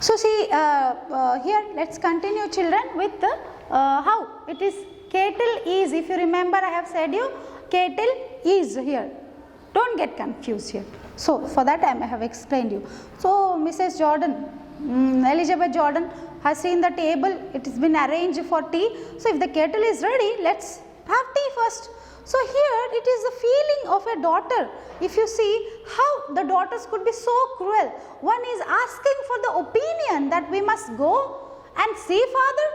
So see here let's continue children with how it is. Kettle is, if you remember I have said you, kettle is here. Don't get confused here. So for that I have explained you. So Mrs. Jordan, Elizabeth Jordan has seen the table, it has been arranged for tea. So if the kettle is ready, let's have tea first. So here it is the feeling of a daughter. If you see how the daughters could be so cruel. One is asking for the opinion that we must go and see father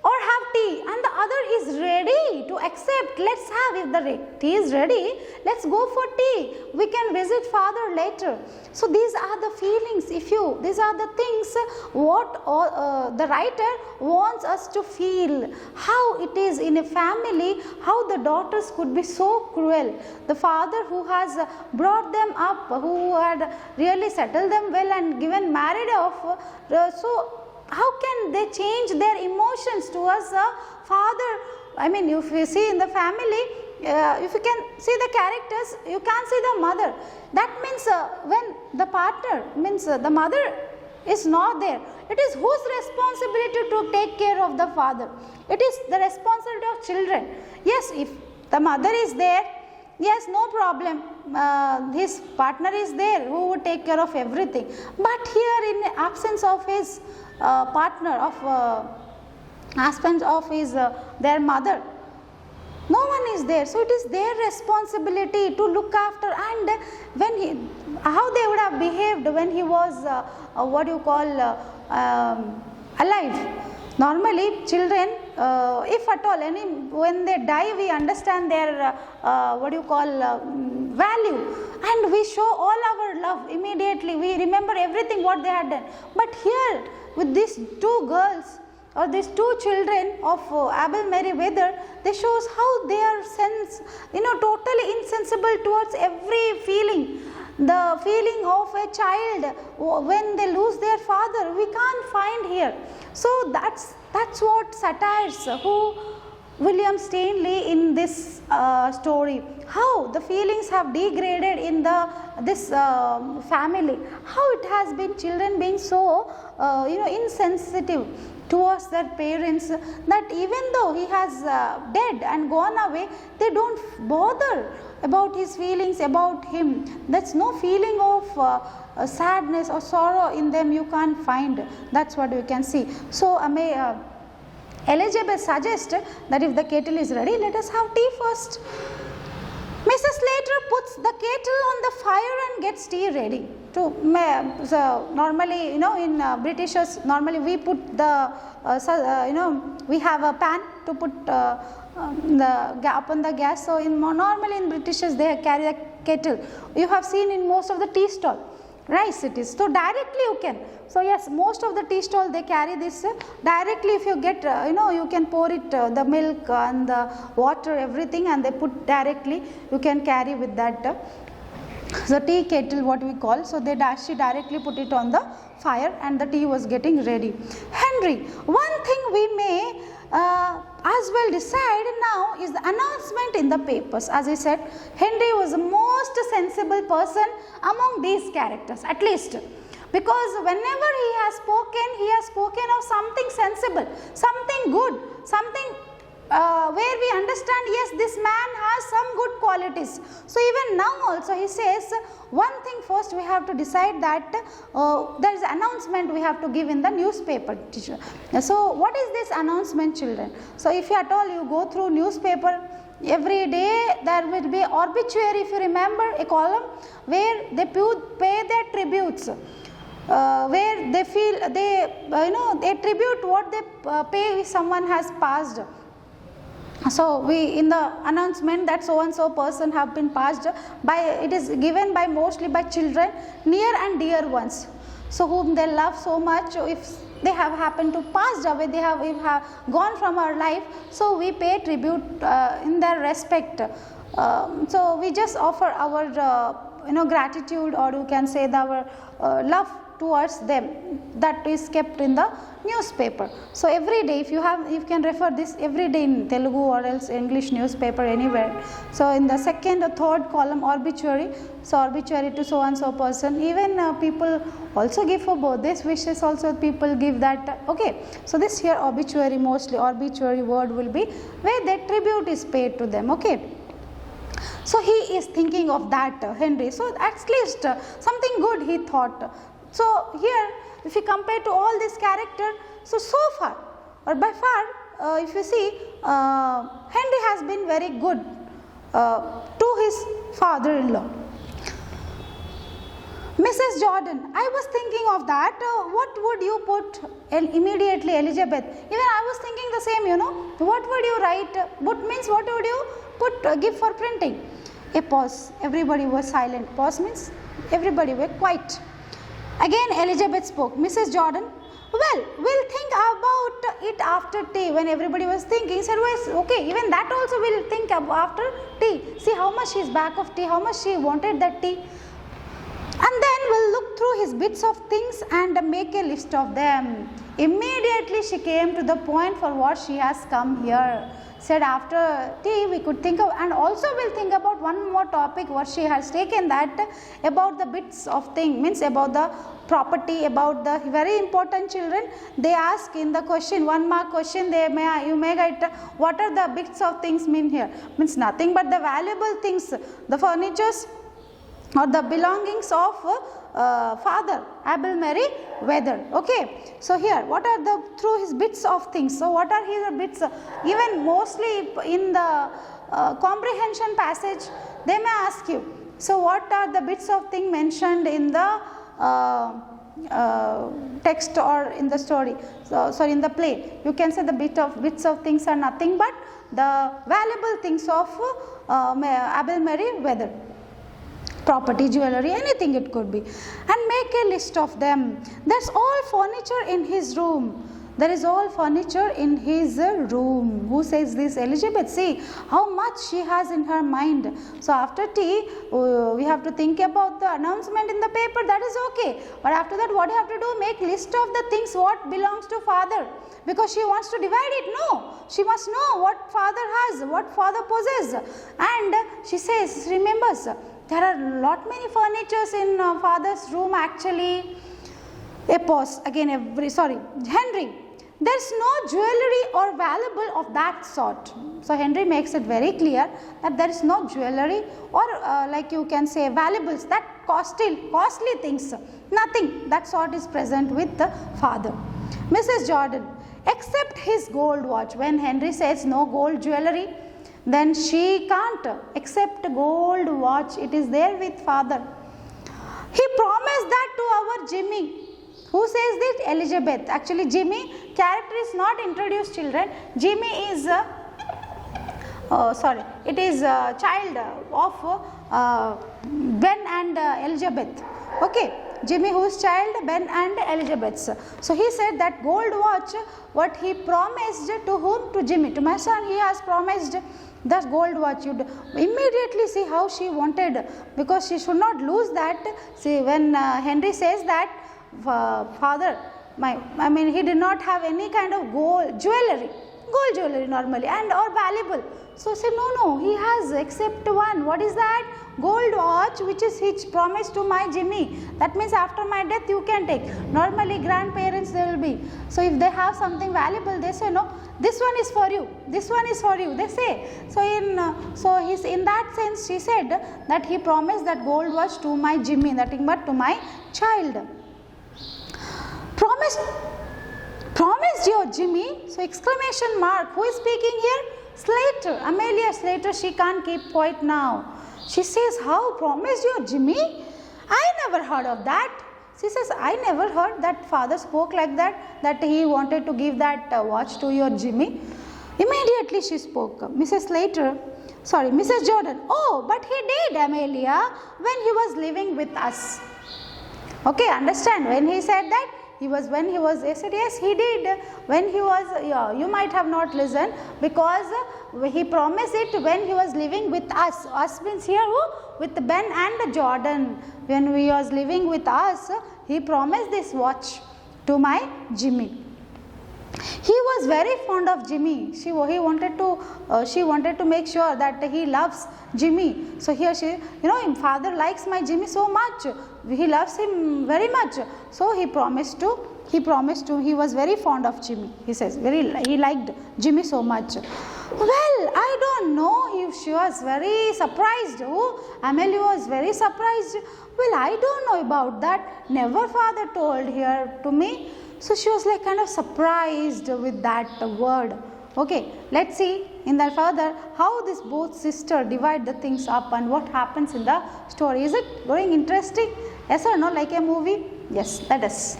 or have tea, and the other is ready to accept. Let's have, if the tea is ready, let's go for tea. We can visit father later. So these are the feelings. These are the things what the writer wants us to feel. How it is in a family, how the daughters could be so cruel. The father who has brought them up, who had really settled them well and given married off. So how can they change their emotions towards the father? I mean, if you see in the family, if you can see the characters, you can't see the mother. That means when the partner, means the mother is not there, it is whose responsibility to take care of the father? It is the responsibility of children. Yes, if the mother is there, yes, no problem, his partner is there who would take care of everything. But here in absence of his partner, of husband of his their mother, no one is there. So it is their responsibility to look after. And when how they would have behaved when he was alive. Normally children, if at all when they die, we understand their value, and we show all our love immediately. We remember everything what they had done. But here with these two girls or these two children of Abel Meriwether, they shows how they are totally insensible towards every feeling. The feeling of a child when they lose their father, we can't find here. So that's what satires who William Stanley in this story, how the feelings have degraded in this family, how it has been children being so insensitive towards their parents, that even though he has dead and gone away, they don't bother about his feelings about him. That's no feeling of sadness or sorrow in them you can't find. That's what we can see. So Elizabeth suggests that if the kettle is ready, let us have tea first. Mrs. Slater puts the kettle on the fire and gets tea ready. So normally, in Britishers, normally we put the, we have a pan to put upon the gas. So normally in Britishers, they carry a kettle. You have seen in most of the tea stall. Rice it is. So directly you can. So yes, most of the tea stall they carry this directly. If you get, you can pour it the milk and the water, everything, and they put directly. You can carry with that. The tea kettle, what we call. So she directly put it on the fire, and the tea was getting ready. Henry, one thing we may as well decide now is the announcement in the papers. As I said, Henry was the most sensible person among these characters, at least, because whenever he has spoken of something sensible, something good, something where we understand, yes, this man has some good qualities. So even now also he says, one thing first we have to decide that there is an announcement we have to give in the newspaper, teacher. So what is this announcement, children? So if at all you go through newspaper, every day there will be obituary, if you remember, a column where they pay their tributes. Where they feel they tribute what they pay if someone has passed. So in the announcement that so and so person have been passed by, it is given by mostly by children, near and dear ones, so whom they love so much. If they have happened to pass away, they have gone from our life, so we pay tribute in their respect. So we just offer our gratitude, or you can say our love towards them, that is kept in the newspaper. So every day, if you have, you can refer this every day in Telugu or else English newspaper anywhere. So in the second or third column, obituary, so obituary to so and so person. Even people also give for birthdays wishes, also people give that. Okay, so this here obituary, mostly obituary word will be where the tribute is paid to them. Okay. So he is thinking of that, Henry. So at least something good he thought. So here, if you compare to all this character, so far or by far, if you see, Henry has been very good to his father-in-law. Mrs. Jordan, I was thinking of that. What would you put immediately, Elizabeth? Even I was thinking the same, you know. What would you write? What means what would you put, give for printing? A pause. Everybody was silent. Pause means everybody were quiet. Again, Elizabeth spoke. Mrs. Jordan, well, we'll think about it after tea. When everybody was thinking, said, well, okay, even that also we'll think after tea. See how much she's back of tea, how much she wanted that tea. And then we'll look through his bits of things and make a list of them. Immediately she came to the point for what she has come here. Said after tea we could think of, and also we'll think about one more topic what she has taken, that about the bits of thing, means about the property, about the very important children. They ask in the question, 1 mark question, you may write what are the bits of things mean here. Means nothing but the valuable things, the furnitures or the belongings of father, Abel Mary Weather. Okay, so here what are the through his bits of things. So what are his bits? Even mostly in the comprehension passage they may ask you, so what are the bits of thing mentioned in the text or in the story, sorry, in the play. You can say the bits of things are nothing but the valuable things of Abel Mary Weather. Property, jewelry, anything it could be, and make a list of them. There's all furniture in his room. There is all furniture in his room. Who says this? Elizabeth. See how much she has in her mind. So after tea, we have to think about the announcement in the paper. That is okay. But after that, what you have to do? Make list of the things what belongs to father. Because she wants to divide it. No, she must know what father has, what father possesses. And she says, remembers, there are lot many furnitures in father's room actually. A pause again. Henry, there's no jewelry or valuable of that sort. So Henry makes it very clear that there is no jewelry or like you can say valuables, that costly things, nothing that sort is present with the father. Mrs. Jordan, except his gold watch. When Henry says no gold jewelry, then she can't accept gold watch. It is there with father. He promised that to our Jimmy. Who says this? Elizabeth. Actually Jimmy character is not introduced, children. Jimmy is it is a child of Ben and Elizabeth. Okay, Jimmy whose child Ben and Elizabeth's. So he said that gold watch what he promised to whom? To Jimmy. To my son he has promised the gold watch. You immediately see how she wanted, because she should not lose that. See when Henry says that father, he did not have any kind of gold jewelry normally and or valuable. So say no, he has except one. What is that? Gold watch which is his promise to my Jimmy. That means after my death you can take. Normally grandparents they will be. So if they have something valuable, they say no, this one is for you, this one is for you, they say. So in that sense she said that he promised that gold watch to my Jimmy, nothing but to my child. Promised your Jimmy? So exclamation mark. Who is speaking here? Slater, Amelia Slater. She can't keep quiet now. She says, how? Promised your Jimmy? I never heard of that. She says, I never heard that father spoke like that he wanted to give that watch to your Jimmy. Immediately she spoke. Mrs. Jordan. Oh, but he did, Amelia, when he was living with us. Okay, understand? When he said that, I said yes, he did. When he was, you might have not listened, because he promised it when he was living with us. Us means here who? With Ben and Jordan. When he was living with us, he promised this watch to my Jimmy. He was very fond of Jimmy. She wanted to make sure that he loves Jimmy. So here father likes my Jimmy so much. He loves him very much. So he promised to. He was very fond of Jimmy. He says he liked Jimmy so much. Well, I don't know. She was very surprised. Amelie was very surprised. Well, I don't know about that. Never father told here to me. So she was like kind of surprised with that word. Okay, let's see in the further how this both sister divide the things up and what happens in the story. Is it going interesting? Yes or no, like a movie? Yes, let us.